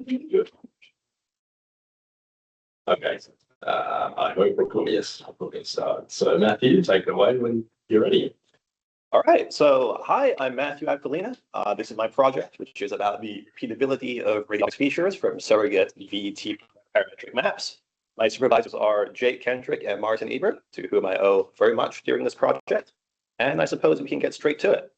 Good. Okay. I hope recording. Yes, I'm going to start. So Matthew, take it away when you're ready. All right. So hi, I'm Matthew Aquilina. This is my project, which is about the repeatability of radiomics features from Surrogate FET parametric maps. My supervisors are Jake Kendrick and Martin Ebert, to whom I owe very much during this project. And I suppose we can get straight to it.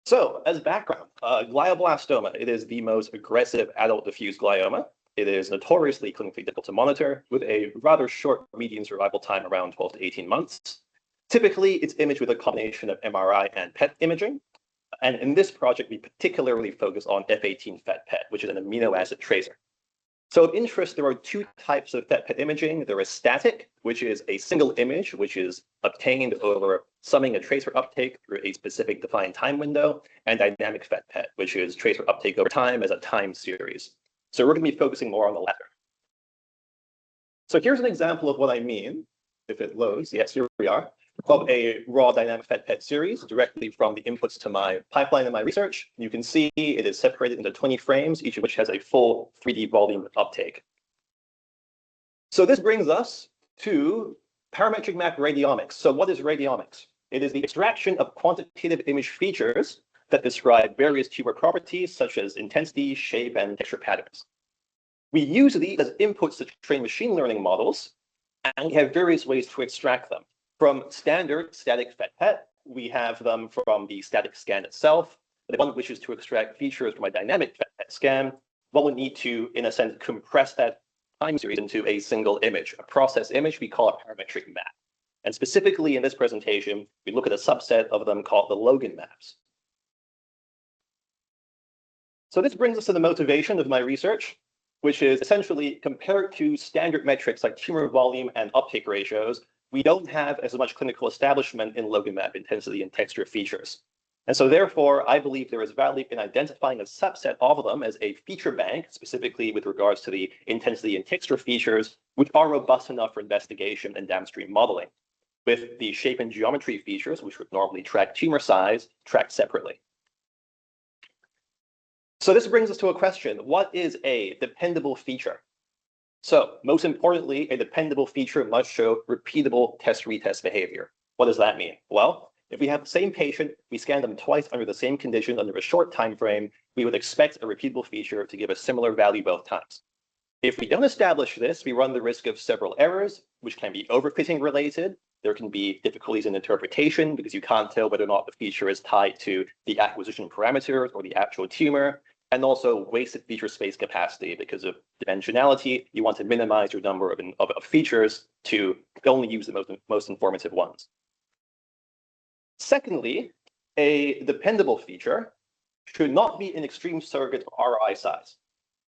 So as background, glioblastoma, it is the most aggressive adult diffuse glioma. It is notoriously clinically difficult to monitor, with a rather short median survival time around 12 to 18 months. Typically, it's imaged with a combination of MRI and PET imaging. And in this project, we particularly focus on F18 FET-PET, which is an amino acid tracer. So of interest, there are two types of FET-PET imaging. There is static, which is a single image, which is obtained over summing a tracer uptake through a specific defined time window, and dynamic FET-PET, which is tracer uptake over time as a time series. So we're going to be focusing more on the latter. So here's an example of what I mean, if it loads. Yes, here we are, of a raw dynamic FET-PET series directly from the inputs to my pipeline and my research. You can see it is separated into 20 frames, each of which has a full 3D volume uptake. So this brings us to parametric map radiomics. So what is radiomics? It is the extraction of quantitative image features that describe various tumor properties such as intensity, shape, and texture patterns. We use these as inputs to train machine learning models, and we have various ways to extract them. From standard static FET-PET, we have them from the static scan itself. The one which is to extract features from a dynamic FET-PET scan, one would need to, in a sense, compress that time series into a single image, a process image we call a parametric map. And specifically in this presentation, we look at a subset of them called the Logan maps. So this brings us to the motivation of my research, which is essentially compared to standard metrics like tumor volume and uptake ratios, we don't have as much clinical establishment in Logan-map intensity and texture features. And so therefore, I believe there is value in identifying a subset of them as a feature bank, specifically with regards to the intensity and texture features, which are robust enough for investigation and downstream modeling, with the shape and geometry features, which would normally track tumor size, tracked separately. So this brings us to a question: what is a dependable feature? So most importantly, a dependable feature must show repeatable test-retest behavior. What does that mean? Well, if we have the same patient, we scan them twice under the same condition under a short time frame, we would expect a repeatable feature to give a similar value both times. If we don't establish this, we run the risk of several errors, which can be overfitting related. There can be difficulties in interpretation because you can't tell whether or not the feature is tied to the acquisition parameters or the actual tumor, and also wasted feature space capacity because of dimensionality. You want to minimize your number of features to only use the most informative ones. Secondly, a dependable feature should not be an extreme surrogate of ROI size.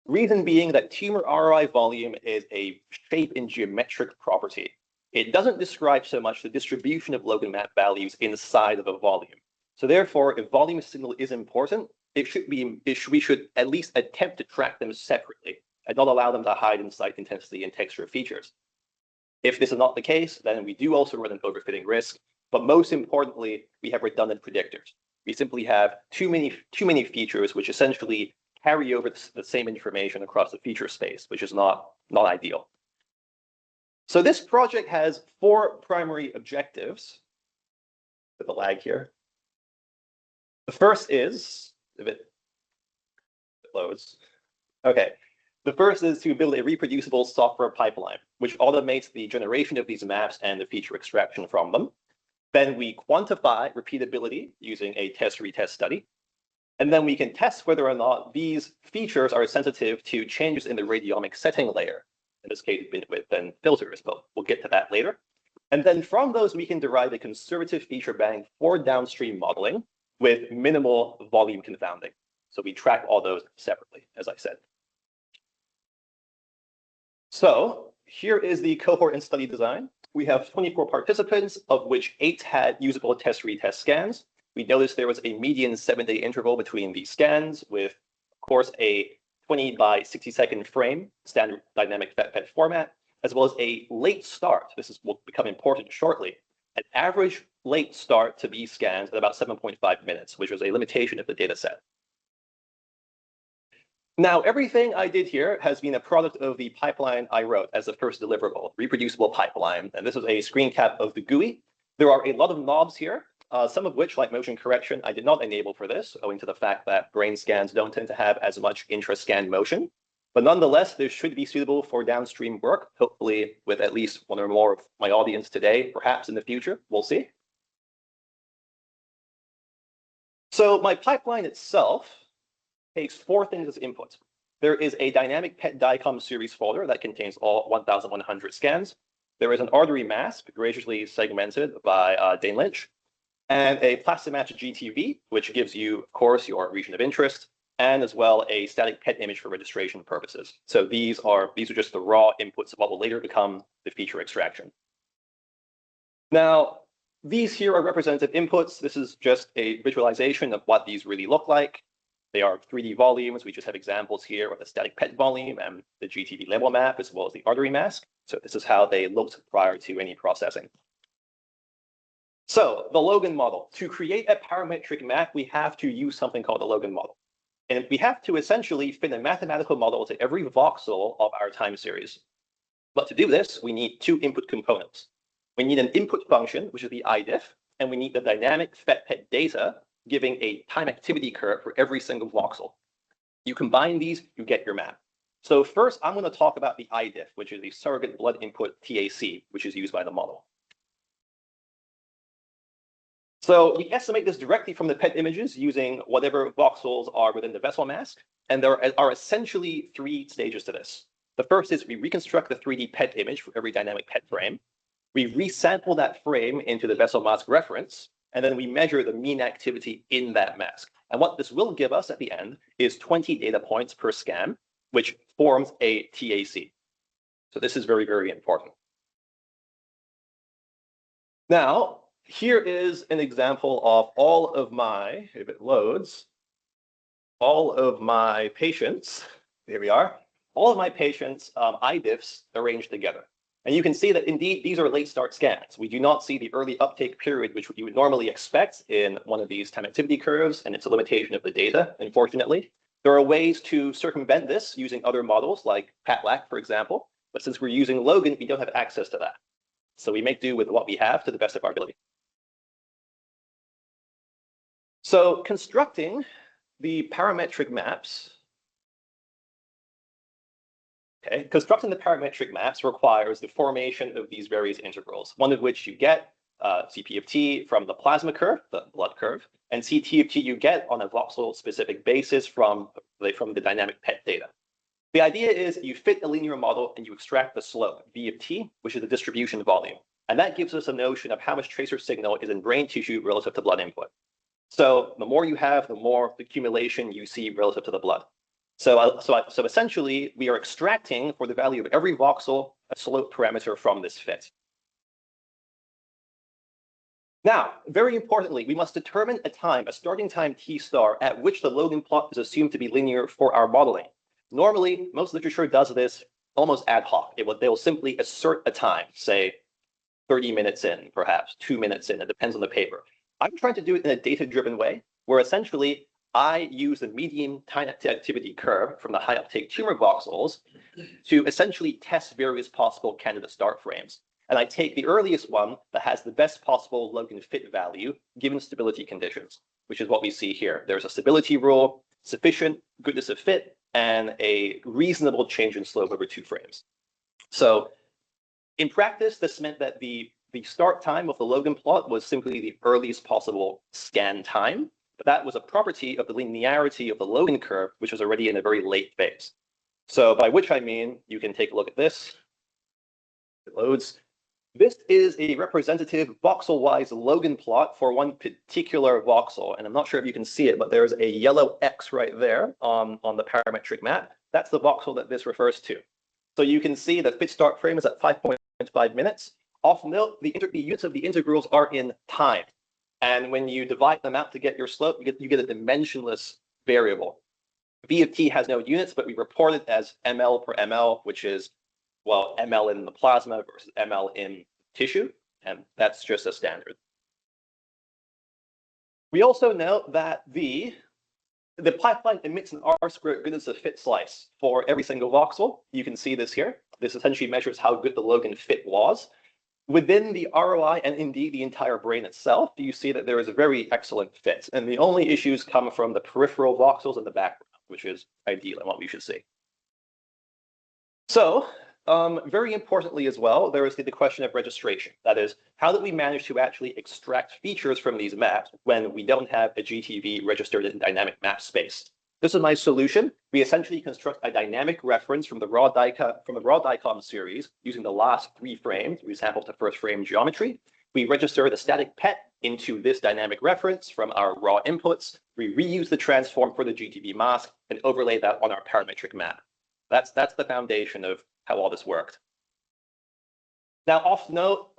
Reason being that tumor ROI-volume is a shape and geometric property. It doesn't describe so much the distribution of Logan-map values inside of a volume. So therefore, if volume signal is important, we should at least attempt to track them separately and not allow them to hide inside intensity and texture features. If this is not the case, then we do also run an overfitting risk. But most importantly, we have redundant predictors. We simply have too many features which essentially carry over the same information across the feature space, which is not ideal. So this project has 4 primary objectives. With the lag here. The first is, if it loads. Okay. The first is to build a reproducible software pipeline, which automates the generation of these maps and the feature extraction from them. Then we quantify repeatability using a test-retest study. And then we can test whether or not these features are sensitive to changes in the radiomic setting layer. In this case, binWidth and filters, but we'll get to that later. And then from those, we can derive a conservative feature bank for downstream modeling with minimal volume confounding. So we track all those separately, as I said. So here is the cohort and study design. We have 24 participants, of which 8 had usable test-retest scans. We noticed there was a median 7-day interval between these scans with, of course, a 20 by 60-second frame, standard dynamic FET-PET format, as well as a late start. This will become important shortly. An average late start to these scans at about 7.5 minutes, which was a limitation of the data set. Now, everything I did here has been a product of the pipeline I wrote as the first deliverable, reproducible pipeline. And this is a screen cap of the GUI. There are a lot of knobs here, some of which, like motion correction, I did not enable for this, owing to the fact that brain scans don't tend to have as much intra-scan motion. But nonetheless, this should be suitable for downstream work, hopefully with at least one or more of my audience today, perhaps in the future. We'll see. So my pipeline itself takes 4 things as input. There is a dynamic PET DICOM series folder that contains all 1,100 scans. There is an artery mask, graciously segmented by Dane Lynch, and a plastic-matched GTV, which gives you, of course, your region of interest, and as well a static PET image for registration purposes. So these are just the raw inputs of what will later become the feature extraction. Now, these here are representative inputs. This is just a visualization of what these really look like. They are 3D volumes. We just have examples here of the static PET volume and the GTV label map, as well as the artery mask. So this is how they looked prior to any processing. So the Logan model. To create a parametric map, we have to use something called the Logan model. And we have to essentially fit a mathematical model to every voxel of our time series. But to do this, we need 2 input components. We need an input function, which is the IDIF, and we need the dynamic FET PET data, giving a time activity curve for every single voxel. You combine these, you get your map. So first, I'm going to talk about the IDIF, which is the surrogate blood input TAC, which is used by the model. So we estimate this directly from the PET images using whatever voxels are within the vessel mask. And there are essentially 3 stages to this. The first is we reconstruct the 3D PET image for every dynamic PET frame. We resample that frame into the vessel mask reference, and then we measure the mean activity in that mask. And what this will give us at the end is 20 data points per scan, which forms a TAC. So this is very, very important. Now, here is an example of all of my, if it loads, all of my patients, here we are, all of my patients' IDIFs arranged together. And you can see that indeed, these are late start scans. We do not see the early uptake period, which you would normally expect in one of these time activity curves, and it's a limitation of the data, unfortunately. There are ways to circumvent this using other models like PATLAC, for example. But since we're using Logan, we don't have access to that. So we make do with what we have to the best of our ability. So constructing the parametric maps, constructing the parametric maps requires the formation of these various integrals, one of which you get Cp of t from the plasma curve, the blood curve, and Ct of t you get on a voxel-specific basis from the dynamic PET data. The idea is you fit a linear model and you extract the slope, v of t, which is the distribution volume. And that gives us a notion of how much tracer signal is in brain tissue relative to blood input. So the more you have, the more accumulation you see relative to the blood. So essentially, we are extracting for the value of every voxel a slope parameter from this fit. Now, very importantly, we must determine a starting time t star at which the Logan plot is assumed to be linear for our modeling. Normally, most literature does this almost ad hoc. They will simply assert a time, say 30 minutes in, perhaps 2 minutes in. It depends on the paper. I'm trying to do it in a data-driven way, where essentially I use the median time activity curve from the high uptake tumor voxels to essentially test various possible candidate start frames. And I take the earliest one that has the best possible Logan fit value given stability conditions, which is what we see here. There's a stability rule, sufficient goodness of fit, and a reasonable change in slope over 2 frames. So in practice, this meant that the start time of the Logan plot was simply the earliest possible scan time. But that was a property of the linearity of the Logan curve, which was already in a very late phase. So by which I mean, you can take a look at this. It loads. This is a representative voxel-wise Logan plot for one particular voxel. And I'm not sure if you can see it, but there's a yellow X right there on the parametric map. That's the voxel that this refers to. So you can see the fit start frame is at 5.5 minutes. Of note, the units of the integrals are in time. And when you divide them out to get your slope, you get a dimensionless variable. V of t has no units, but we report it as ml per ml, which is, well, ml in the plasma versus ml in tissue. And that's just a standard. We also note that the The pipeline emits an R-squared goodness of fit slice for every single voxel. You can see this here. This essentially measures how good the Logan fit was. Within the ROI and indeed the entire brain itself, you see that there is a very excellent fit. And the only issues come from the peripheral voxels in the background, which is ideal and what we should see. So very importantly as well, there is the question of registration. That is, how do we manage to actually extract features from these maps when we don't have a GTV registered in dynamic map space? This is my solution. We essentially construct a dynamic reference from the raw DICOM series using the last 3 frames. We sample the first frame geometry. We register the static PET into this dynamic reference from our raw inputs. We reuse the transform for the GTV mask and overlay that on our parametric map. That's the foundation of how all this worked. Now, off note,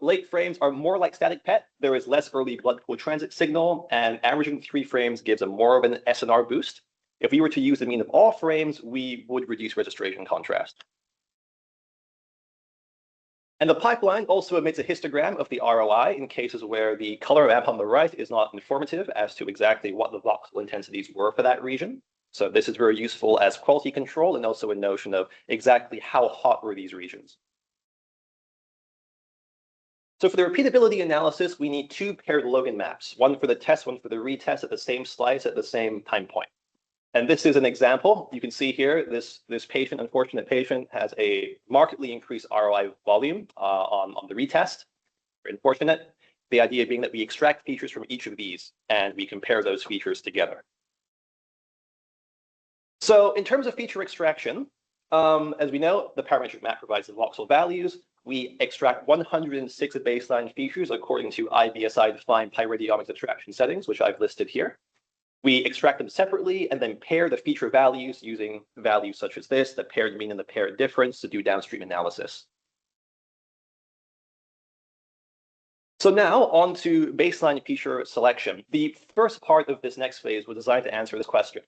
late frames are more like static PET. There is less early blood pool transit signal, and averaging 3 frames gives a more of an SNR boost. If we were to use the mean of all frames, we would reduce registration contrast. And the pipeline also emits a histogram of the ROI in cases where the color map on the right is not informative as to exactly what the voxel intensities were for that region. So this is very useful as quality control and also a notion of exactly how hot were these regions. So for the repeatability analysis, we need 2 paired Logan maps, one for the test, one for the retest at the same slice at the same time point. And this is an example. You can see here, this patient, unfortunate patient, has a markedly increased ROI-volume on the retest. Very unfortunate. The idea being that we extract features from each of these and we compare those features together. So in terms of feature extraction, as we know, the parametric map provides the voxel values. We extract 106 baseline features according to IBSI-defined radiomics abstraction settings, which I've listed here. We extract them separately and then pair the feature values using values such as this, the paired mean and the paired difference, to do downstream analysis. So now on to baseline feature selection. The first part of this next phase was designed to answer this question.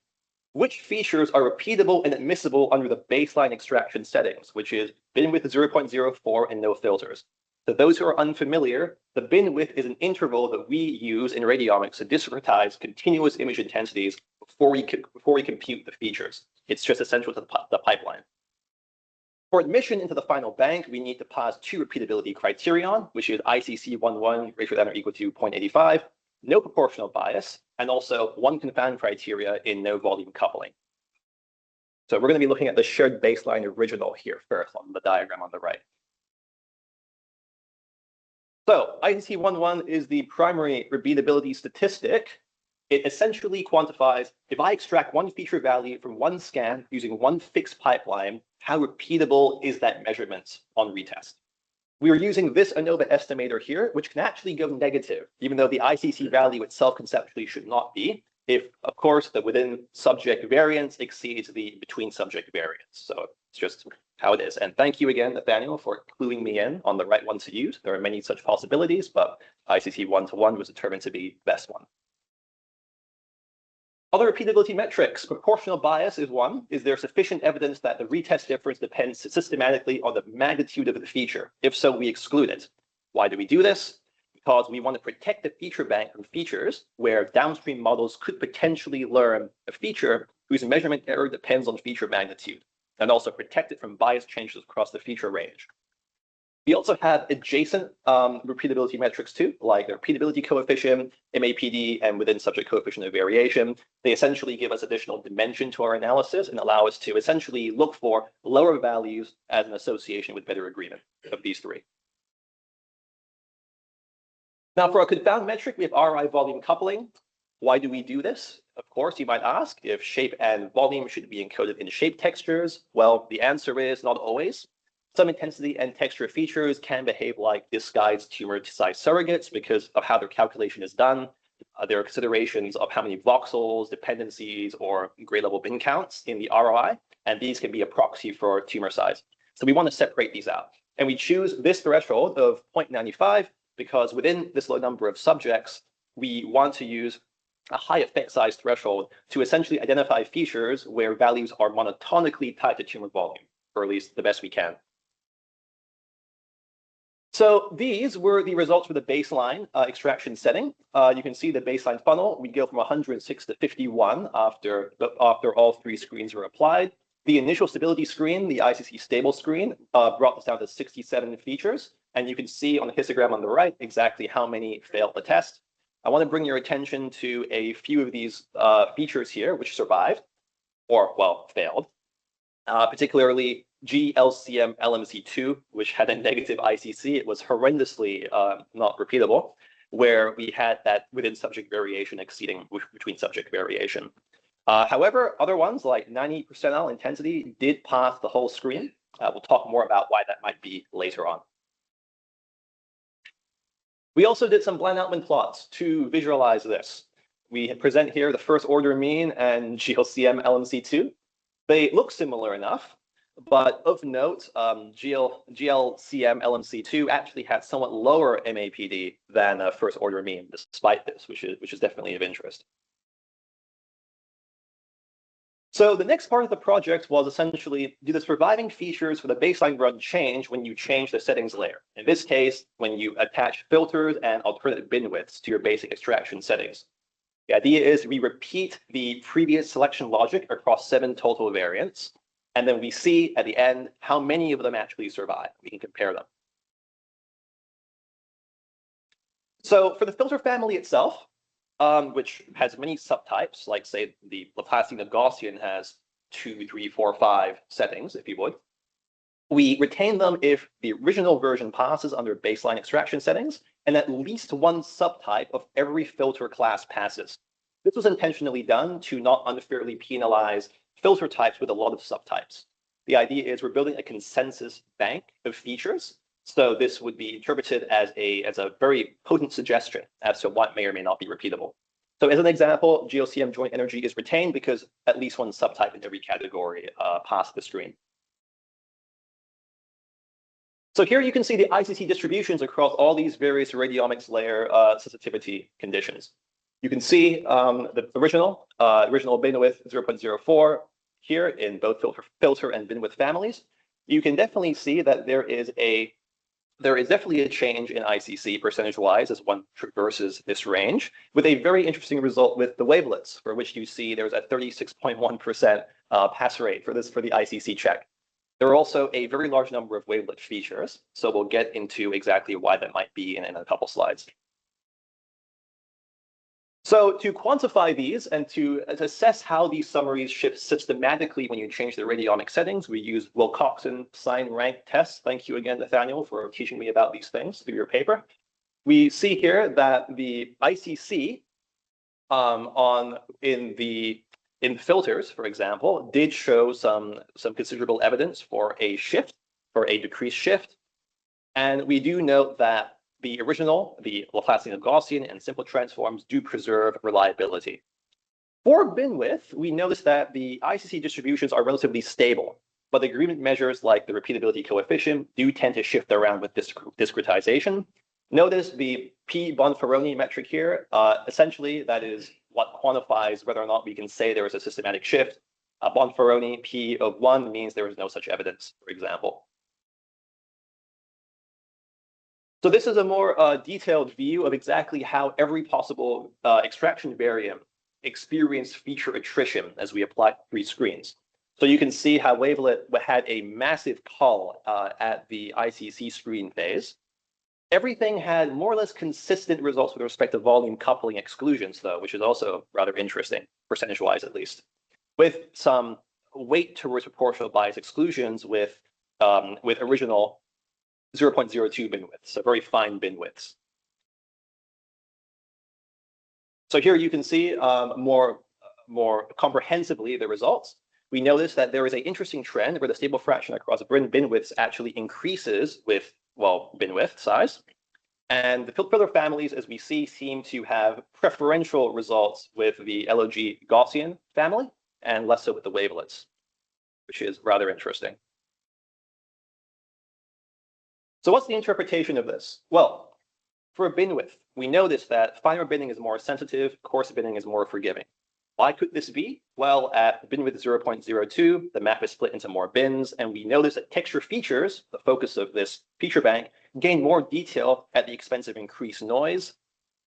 Which features are repeatable and admissible under the baseline extraction settings, which is binWidth 0.04 and no filters? To those who are unfamiliar, the binWidth is an interval that we use in radiomics to discretize continuous image intensities before we compute the features. It's just essential to the pipeline. For admission into the final bank, we need to pass 2 repeatability criterion, which is ICC 11 greater than or equal to 0.85, no proportional bias, and also 1 confound criteria in no volume coupling. So we're going to be looking at the shared baseline original here first on the diagram on the right. So ICC 11 is the primary repeatability statistic. It essentially quantifies, if I extract 1 feature value from 1 scan using 1 fixed pipeline, how repeatable is that measurement on retest? We are using this ANOVA estimator here, which can actually go negative, even though the ICC value itself conceptually should not be, if, of course, the within subject variance exceeds the between subject variance. So it's just how it is. And thank you again, Nathaniel, for cluing me in on the right one to use. There are many such possibilities, but ICC 1-to-1 was determined to be the best one. Other repeatability metrics, proportional bias is one. Is there sufficient evidence that the retest difference depends systematically on the magnitude of the feature? If so, we exclude it. Why do we do this? Because we want to protect the feature bank from features where downstream models could potentially learn a feature whose measurement error depends on feature magnitude, and also protect it from bias changes across the feature range. We also have adjacent repeatability metrics too, like the repeatability coefficient, MAPD, and within subject coefficient of variation. They essentially give us additional dimension to our analysis and allow us to essentially look for lower values as an association with better agreement of these 3. Now for our confound metric, we have ROI-volume coupling. Why do we do this? Of course, you might ask if shape and volume should be encoded in shape textures. Well, the answer is not always. Some intensity and texture features can behave like disguised tumor size surrogates because of how their calculation is done. There are considerations of how many voxels, dependencies, or grade level bin counts in the ROI, and these can be a proxy for tumor size. So we want to separate these out. And we choose this threshold of 0.95 because within this low number of subjects, we want to use a high effect size threshold to essentially identify features where values are monotonically tied to tumor volume, or at least the best we can. So these were the results for the baseline extraction setting. You can see the baseline funnel. We go from 106 to 51 after all three screens were applied. The initial stability screen, the ICC stable screen, brought this down to 67 features. And you can see on the histogram on the right exactly how many failed the test. I want to bring your attention to a few of these features here which survived, or, well, failed. Particularly GLCM LMC2, which had a negative ICC. It was horrendously not repeatable, where we had that within subject variation exceeding between subject variation. However, other ones like 90% intensity did pass the whole screen. We'll talk more about why that might be later on. We also did some blind outman plots to visualize this. We present here the first order mean and GLCM LMC2. They look similar enough, but of note, GLCM LMC2 actually had somewhat lower MAPD than a first order mean, despite this, which is definitely of interest. So the next part of the project was essentially, do the surviving features for the baseline run change when you change the settings layer? In this case, when you attach filters and alternate bin widths to your basic extraction settings. The idea is we repeat the previous selection logic across 7 total variants, and then we see at the end how many of them actually survive. We can compare them. So for the filter family itself, which has many subtypes, like say the Laplacian Gaussian has 2, 3, 4, 5 settings, if you would. We retain them if the original version passes under baseline extraction settings, and at least one subtype of every filter class passes. This was intentionally done to not unfairly penalize filter types with a lot of subtypes. The idea is we're building a consensus bank of features, so this would be interpreted as a very potent suggestion as to what may or may not be repeatable. So as an example, GLCM joint energy is retained because at least one subtype in every category passed the screen. So here you can see the ICC distributions across all these various radiomics layer sensitivity conditions. You can see the original binWidth 0.04 here in both filter and binWidth families. You can definitely see that there is definitely a change in ICC percentage-wise as one traverses this range, with a very interesting result with the wavelets, for which you see there's a 36.1% pass rate for the ICC check. There are also a very large number of wavelet features, so we'll get into exactly why that might be in a couple slides. So to quantify these and to assess how these summaries shift systematically when you change the radiomic settings, we use Wilcoxon sign rank tests. Thank you again, Nathaniel, for teaching me about these things through your paper. We see here that the ICC in filters, for example, did show some considerable evidence for a shift, for a decreased shift. And we do note that the original, the Laplacian Gaussian and simple transforms do preserve reliability. For binWidth, we notice that the ICC distributions are relatively stable, but the agreement measures like the repeatability coefficient do tend to shift around with discretization. Notice the P-Bonferroni metric here. Essentially, that is what quantifies whether or not we can say there is a systematic shift. Bonferroni P of 1 means there is no such evidence, for example. So this is a more detailed view of exactly how every possible extraction variant experienced feature attrition as we applied 3 screens. So you can see how wavelet had a massive cull at the ICC screen phase. Everything had more or less consistent results with respect to volume coupling exclusions, though, which is also rather interesting, percentage-wise at least, with some weight towards proportional bias exclusions with original 0.02 bin widths, so very fine bin widths. So here you can see more comprehensively the results. We notice that there is an interesting trend where the stable fraction across bin widths actually increases with, well, bin width size. And the filter families, as we see, seem to have preferential results with the LOG Gaussian family and less so with the wavelets, which is rather interesting. So what's the interpretation of this? Well, for a bin width, we notice that finer binning is more sensitive, coarser binning is more forgiving. Why could this be? Well, at binWidth 0.02, the map is split into more bins, and we notice that texture features, the focus of this feature bank, gain more detail at the expense of increased noise,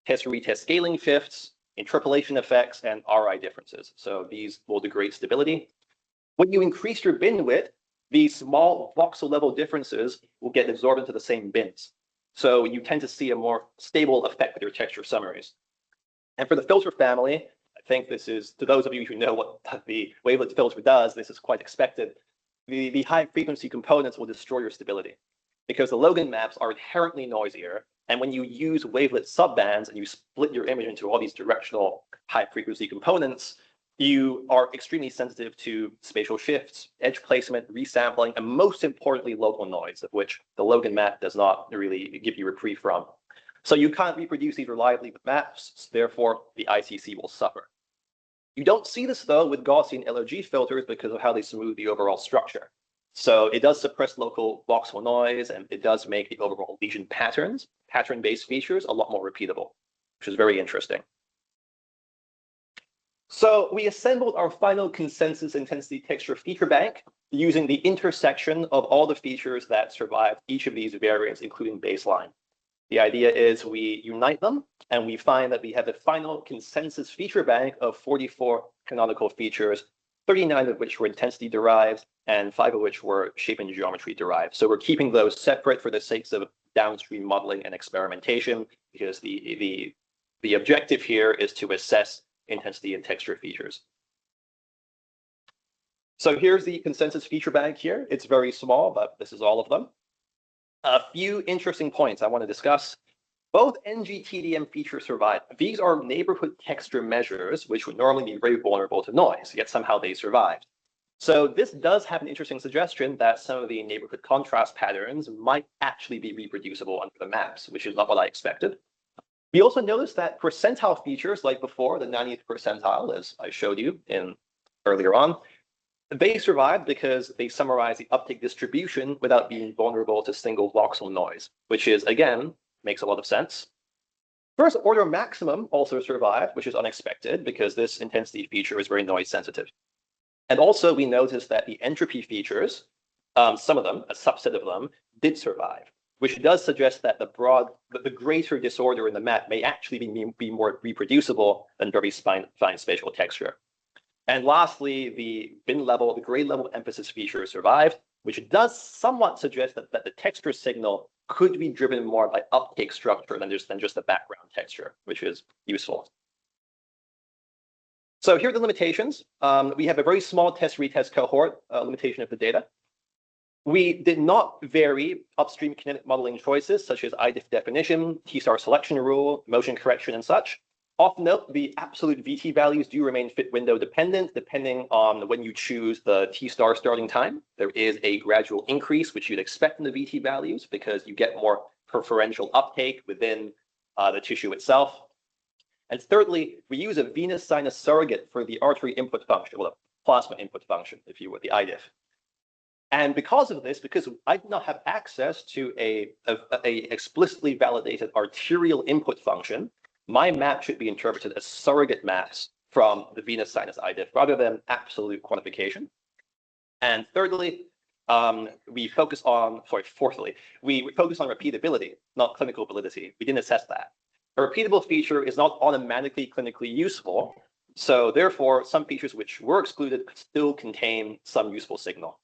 test-retest scaling shifts, interpolation effects, and RI differences. So these will degrade stability. When you increase your bin width, these small voxel level differences will get absorbed into the same bins. So you tend to see a more stable effect with your texture summaries. And for the filter family, I think this is, to those of you who know what the wavelet filter does, this is quite expected. The high frequency components will destroy your stability because the Logan maps are inherently noisier. And when you use wavelet subbands and you split your image into all these directional high frequency components, you are extremely sensitive to spatial shifts, edge placement, resampling, and most importantly, local noise, of which the Logan map does not really give you reprieve from. So you can't reproduce these reliably with maps, therefore the ICC will suffer. You don't see this though with Gaussian LOG filters because of how they smooth the overall structure. So it does suppress local voxel noise, and it does make the overall lesion patterns, pattern-based features, a lot more repeatable, which is very interesting. So we assembled our final consensus intensity texture feature bank using the intersection of all the features that survive each of these variants, including baseline. The idea is we unite them, and we find that we have a final consensus feature bank of 44 canonical features, 39 of which were intensity-derived, and 5 of which were shape and geometry-derived. So we're keeping those separate for the sakes of downstream modeling and experimentation, because the objective here is to assess intensity and texture features. So here's the consensus feature bank here. It's very small, but this is all of them. A few interesting points I want to discuss. Both NGTDM features survive. These are neighborhood texture measures, which would normally be very vulnerable to noise, yet somehow they survived. So this does have an interesting suggestion that some of the neighborhood contrast patterns might actually be reproducible under the maps, which is not what I expected. We also noticed that percentile features, like before, the 90th percentile, as I showed you earlier on, they survived because they summarize the uptake distribution without being vulnerable to single voxel noise, which is, again, makes a lot of sense. First order maximum also survived, which is unexpected because this intensity feature is very noise sensitive. And also we noticed that the entropy features, some of them, a subset of them, did survive, which does suggest that the greater disorder in the map may actually be more reproducible than very fine spatial texture. And lastly, the bin level, the grade level emphasis feature survived, which does somewhat suggest that the texture signal could be driven more by uptake structure than just the background texture, which is useful. So here are the limitations. We have a very small test-retest cohort limitation of the data. We did not vary upstream kinetic modeling choices, such as IDIF definition, T-star selection rule, motion correction, and such. Of note, the absolute VT values do remain fit window dependent, depending on when you choose the T-star starting time. There is a gradual increase, which you'd expect in the VT values, because you get more preferential uptake within the tissue itself. And thirdly, we use a venous sinus surrogate for the artery input function, well, a plasma input function, if you would, the IDIF. And because of this, because I do not have access to a explicitly validated arterial input function, my map should be interpreted as surrogate maps from the venous sinus IDIF rather than absolute quantification. And thirdly, we focus on repeatability, not clinical validity. We didn't assess that. A repeatable feature is not automatically clinically useful. So therefore, some features which were excluded still contain some useful signal.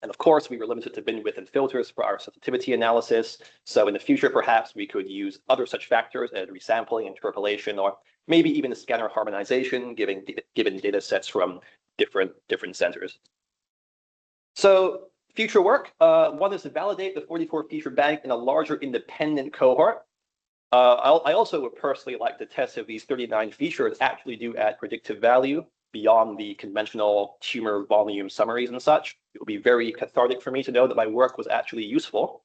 And of course, we were limited to binWidth and filters for our sensitivity analysis. So in the future, perhaps we could use other such factors as resampling, interpolation, or maybe even a scanner harmonization, given data sets from different centers. So future work, one is to validate the 44 feature bank in a larger independent cohort. I also would personally like to test if these 39 features actually do add predictive value beyond the conventional tumor volume summaries and such. It will be very cathartic for me to know that my work was actually useful.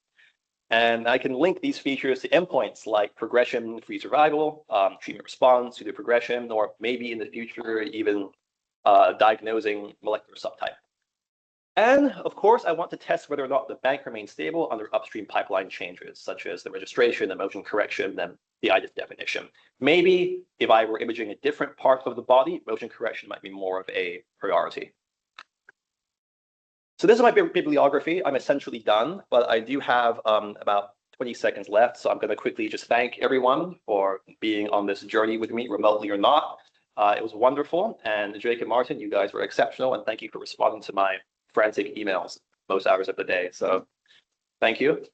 And I can link these features to endpoints like progression-free survival, treatment response, pseudoprogression, or maybe in the future even diagnosing molecular subtype. And of course, I want to test whether or not the bank remains stable under upstream pipeline changes, such as the registration, the motion correction, then the IDIF definition. Maybe if I were imaging a different part of the body, motion correction might be more of a priority. So this is my bibliography. I'm essentially done, but I do have about 20 seconds left. So I'm going to quickly just thank everyone for being on this journey with me, remotely or not. It was wonderful. And Jake and Martin, you guys were exceptional. And thank you for responding to my frantic emails most hours of the day. So thank you.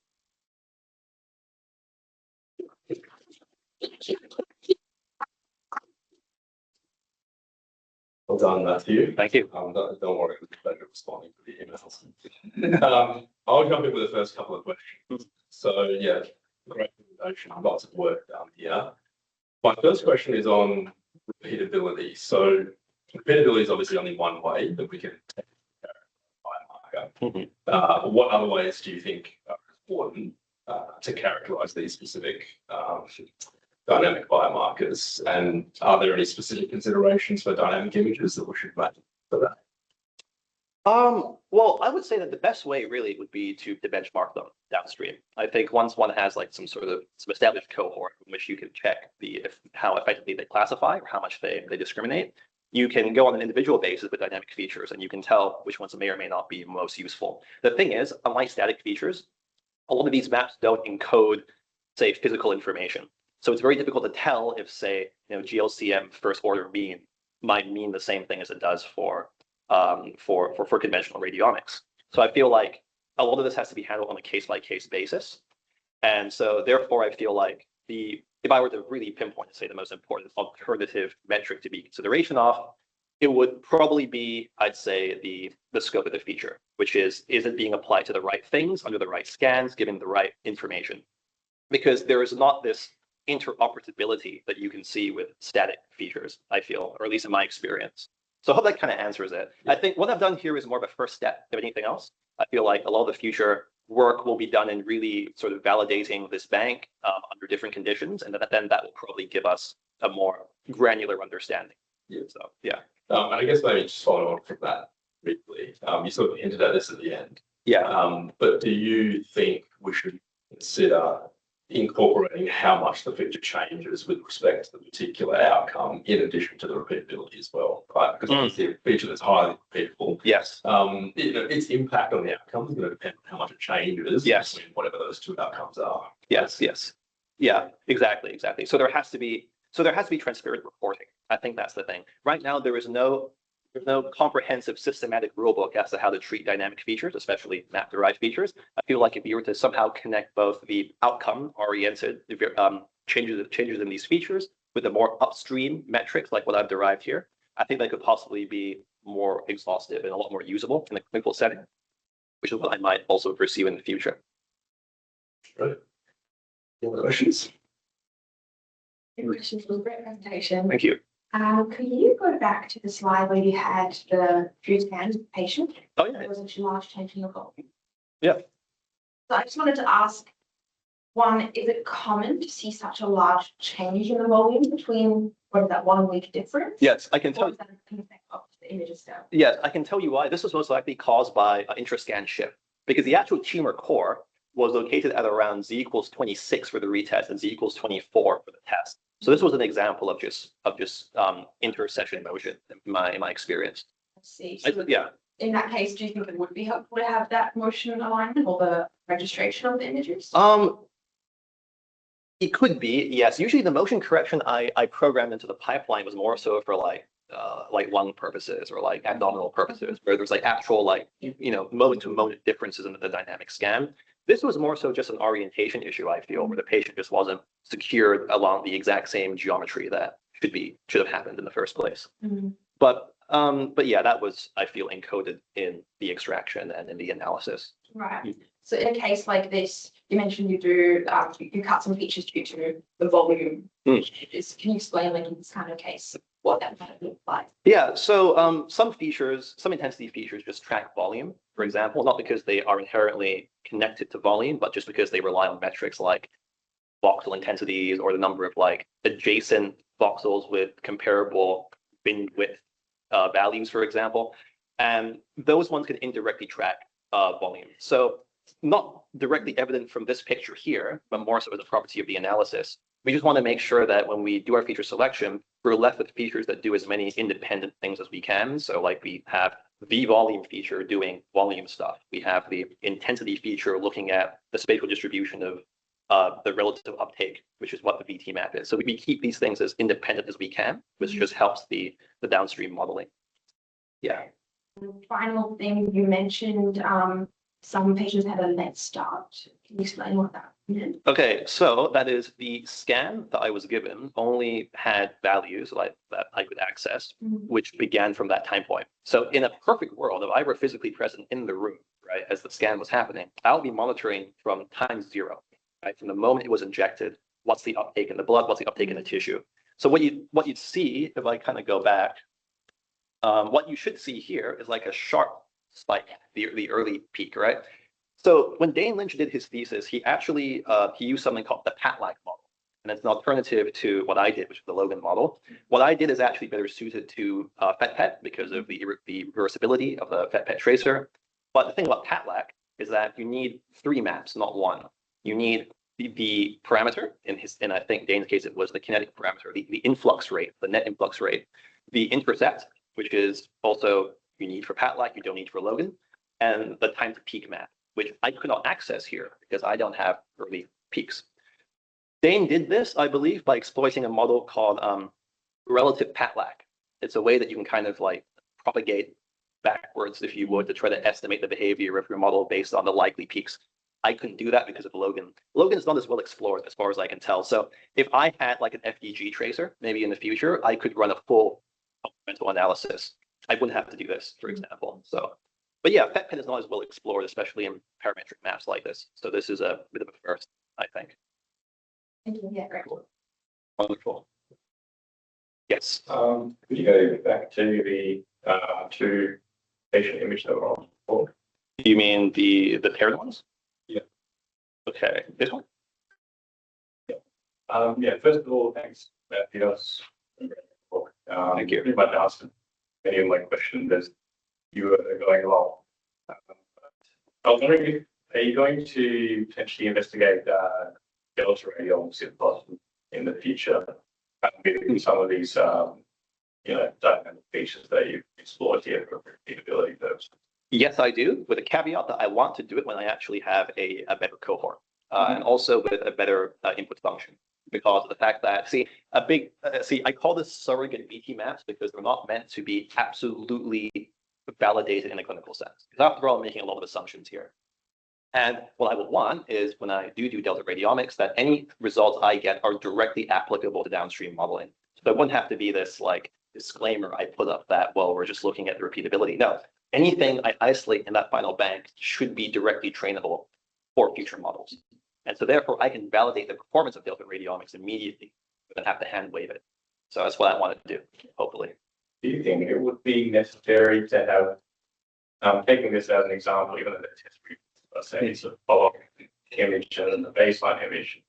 Well done, Matthew. Thank you. Don't worry, it was a pleasure responding to the emails. I'll jump in with the first couple of questions. So yeah, great presentation, lots of work done here. My first question is on repeatability. So repeatability is obviously only one way that we can take a biomarker. What other ways do you think are important to characterize these specific dynamic biomarkers? And are there any specific considerations for dynamic images that we should make for that? Well, I would say that the best way really would be to benchmark them downstream. I think once one has like some established cohort in which you can check how effectively they classify or how much they discriminate, you can go on an individual basis with dynamic features and you can tell which ones may or may not be most useful. The thing is, unlike static features, a lot of these maps don't encode, say, physical information. So it's very difficult to tell if, say, GLCM first order mean might mean the same thing as it does for conventional radiomics. So I feel like a lot of this has to be handled on a case-by-case basis. And so therefore, I feel like if I were to really pinpoint, say, the most important alternative metric to be consideration of, it would probably be, I'd say, the scope of the feature, which is it being applied to the right things under the right scans, given the right information? Because there is not this interoperability that you can see with static features, I feel, or at least in my experience. So I hope that kind of answers it. I think what I've done here is more of a first step of anything else. I feel like a lot of the future work will be done in really sort of validating this bank under different conditions, and then that will probably give us a more granular understanding. Yeah. So yeah. And I guess maybe just following on from that briefly, you sort of hinted at this at the end. Yeah. But do you think we should consider incorporating how much the feature changes with respect to the particular outcome in addition to the repeatability as well, right? Because obviously a feature that's highly repeatable, yes, its impact on the outcome is going to depend on how much it changes between whatever those two outcomes are. Yes, yes. Yeah, exactly. So there has to be transparent reporting. I think that's the thing. Right now, there's no comprehensive systematic rulebook as to how to treat dynamic features, especially map-derived features. I feel like if you were to somehow connect both the outcome-oriented changes in these features with the more upstream metrics, like what I've derived here, I think that could possibly be more exhaustive and a lot more usable in the clinical setting, which is what I might also pursue in the future. Right. Any other questions? Good questions. It was a great presentation. Thank you. Could you go back to the slide where you had the few scans of the patient? Oh, yeah. There was a large change in the volume. Yeah. So I just wanted to ask, one, is it common to see such a large change in the volume between, what is that, 1 week difference? Yes, I can tell. Or is that an effect of the image itself? Yes, I can tell you why. This was most likely caused by an intrascan shift, because the actual tumor core was located at around z equals 26 for the retest and z equals 24 for the test. So this was an example of just intersession motion in my experience. I see. So yeah. In that case, do you think it would be helpful to have that motion alignment or the registration of the images? It could be, yes. Usually the motion correction I programmed into the pipeline was more so for like lung purposes or like abdominal purposes, where there's like actual moment to moment differences in the dynamic scan. This was more so just an orientation issue, I feel, where the patient just wasn't secured along the exact same geometry that should have happened in the first place. But yeah, that was, I feel, encoded in the extraction and in the analysis. Right. So in a case like this, you mentioned you cut some features due to the volume changes. Can you explain, like, in this kind of case, what that might look like? Yeah, so some intensity features just track volume, for example, not because they are inherently connected to volume, but just because they rely on metrics like voxel intensities or the number of like adjacent voxels with comparable binWidth values, for example. And those ones can indirectly track volume. So not directly evident from this picture here, but more so as a property of the analysis. We just want to make sure that when we do our feature selection, we're left with features that do as many independent things as we can. So like we have the volume feature doing volume stuff. We have the intensity feature looking at the spatial distribution of the relative uptake, which is what the VT map is. So we keep these things as independent as we can, which just helps the downstream modeling. Yeah. Final thing you mentioned, some patients had a late start. Can you explain what that meant? Okay, so that is the scan that I was given only had values that I could access, which began from that time point. So in a perfect world, if I were physically present in the room, right, as the scan was happening, I'll be monitoring from time 0, right, from the moment it was injected. What's the uptake in the blood? What's the uptake in the tissue? So what you'd see if I kind of go back, what you should see here is like a sharp spike, the early peak, right? So when Dane Lynch did his thesis, he actually he used something called the PAT-like model, and it's an alternative to what I did, which is the Logan model. What I did is actually better suited to FET because of the reversibility of the FET tracer. But the thing about PAT-like is that you need 3 maps, not 1. You need the parameter in I think Dane's case it was the kinetic parameter, the influx rate, the net influx rate, the intercept, which is also you need for PAT-like, you don't need for Logan, and the time to peak map, which I could not access here because I don't have early peaks. Dane did this, I believe, by exploiting a model called relative PAT-like. It's a way that you can kind of like propagate backwards, if you would, to try to estimate the behavior of your model based on the likely peaks. I couldn't do that because of Logan. Logan is not as well explored as far as I can tell. So if I had like an FDG tracer, maybe in the future, I could run a full mental analysis. I wouldn't have to do this, for example. So, but yeah, FET is not as well explored, especially in parametric maps like this. So this is a bit of a first, I think. Thank you. Yeah, great. Wonderful. Yes. Could you go back to the 2 patient image that were on before? You mean the paired ones? Yeah. Okay. This one? Yeah. First of all, thanks, Matthew. Thank you. Pretty much answered many of my questions as you were going along. I was wondering, are you going to potentially investigate delta radiomics if possible in the future, with some of these, dynamic features that you've explored here for repeatability purposes? Yes, I do, with a caveat that I want to do it when I actually have a better cohort, and also with a better input function. Because of the fact that, I call this surrogate VT maps because they're not meant to be absolutely validated in a clinical sense. Because after all, I'm making a lot of assumptions here. And what I would want is when I do delta radiomics, that any results I get are directly applicable to downstream modeling. So there wouldn't have to be this like disclaimer I put up that, well, we're just looking at the repeatability. No, anything I isolate in that final bank should be directly trainable for future models. And so therefore, I can validate the performance of delta radiomics immediately without have to hand wave it. So that's what I want to do, hopefully. Do you think it would be necessary to have, taking this as an example, even though the test group, let's say it's a follow-up image and the baseline image,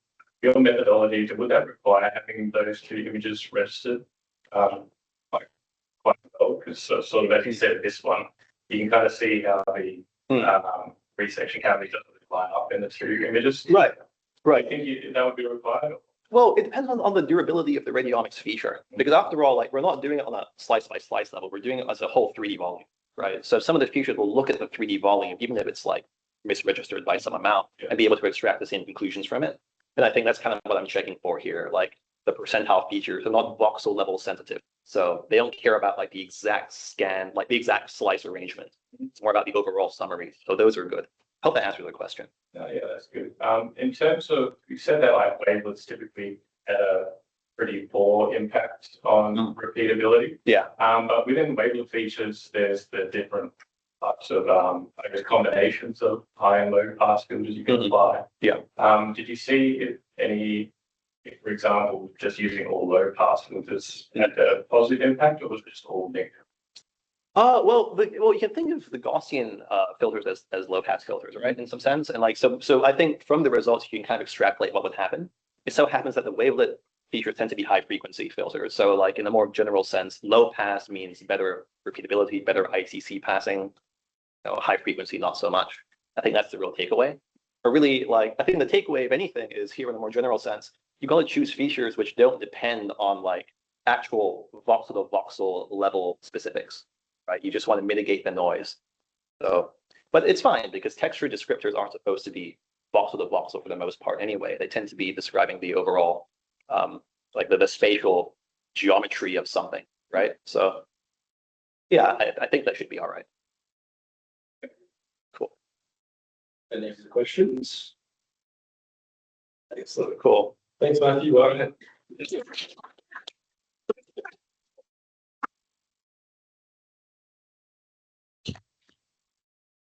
your methodology, would that require having those 2 images registered quite well? Because sort of as you said, this one, you can kind of see how the resection cavity doesn't line up in the 2 images. Right. I think that would be required. Well, it depends on the durability of the radiomics feature, because after all, like we're not doing it on a slice by slice level. We're doing it as a whole 3D volume, right? So some of the features will look at the 3D volume, even if it's like misregistered by some amount, and be able to extract the same conclusions from it. And I think that's kind of what I'm checking for here. Like the percentile features are not voxel level sensitive. So they don't care about like the exact scan, like the exact slice arrangement. It's more about the overall summary. So those are good. Hope that answers the question. Yeah, that's good. In terms of, you said that like wavelets typically had a pretty poor impact on repeatability. Yeah. But within wavelet features, there's the different types of, combinations of high and low pass filters you can apply. Yeah. Did you see if, for example, just using all low pass filters had a positive impact, or was it just all negative? Well, you can think of the Gaussian filters as low pass filters, right? In some sense, and like so I think from the results you can kind of extrapolate what would happen. It so happens that the wavelet features tend to be high frequency filters. So like in a more general sense, low pass means better repeatability, better ICC passing, high frequency, not so much. I think that's the real takeaway. But really, like, I think the takeaway of anything is here in a more general sense, you got to choose features which don't depend on like actual voxel to voxel level specifics, right? You just want to mitigate the noise. So, but it's fine because texture descriptors aren't supposed to be voxel to voxel for the most part anyway. They tend to be describing the overall, like the spatial geometry of something, right? So, yeah, I think that should be all right. Cool. Any other questions? Excellent. Cool. Thanks, Matthew. Well,